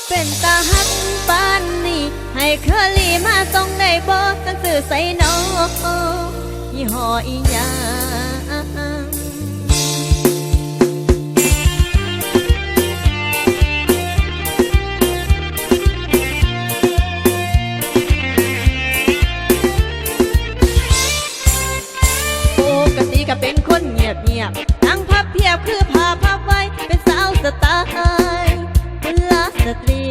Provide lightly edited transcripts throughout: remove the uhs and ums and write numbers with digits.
เป็นตาฮักปานนี่ให้เคอรี่มาส่งได้บ่ตั้งสื่อใส่น้องยี่ห้ออีหยังปกติก็เป็นคนเงียบเงียบนั่งพับเพียบคือผ้าพับไว้เป็นสาวสไตล์กุลสตรี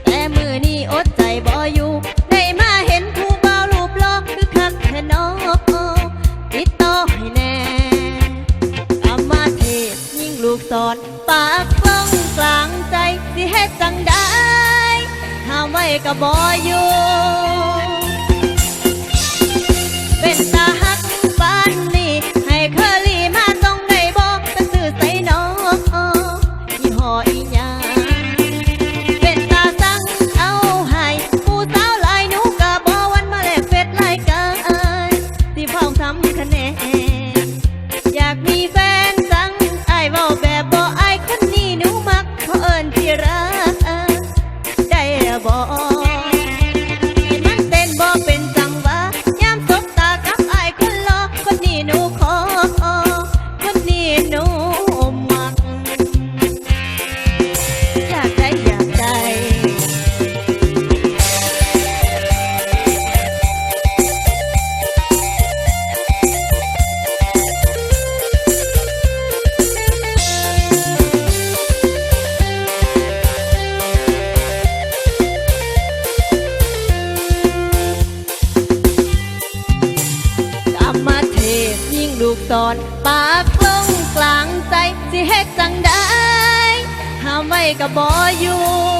แต่มือนี้อดใจบ่อยู่ได้มาเห็นผู้บ่าวรูปหล่อคือคักแท้น้องติดต่อให้แน่ตามมาเทศยิ่งลูกศรปากฟ้องกลางใจสิเฮ็ดจังได้ห้ามไว้ก็บ่อยู่เป็นตาฮักปานนี่ให้เคอรี่มาส่งได้บ่ตั้งสื่อใส่น้องยี่ห้ออีหยังเป็นตาสั่งเอาให้ผู้สาวหลายหนูก็บ่วันมาแลกเฟซรายการสิพร้อมทำคะแนนอยากมีแฟนสั่งอ้ายเว้าแบบบ่อายคนนี้หนูมักเขาเอิ้นที่รักได้บ่ให้มันเต้นบ่เป็นจังหวะยามสบตากับอ้ายคนหล่อคนนี้หนูขอคนนี้หนูมักอยากได้อยากได้กลับมาเทศยิ่งลูกศรปากลงกลางใจสิเฮ็ดจังได้ห้ามไว้ก็บ่อยู่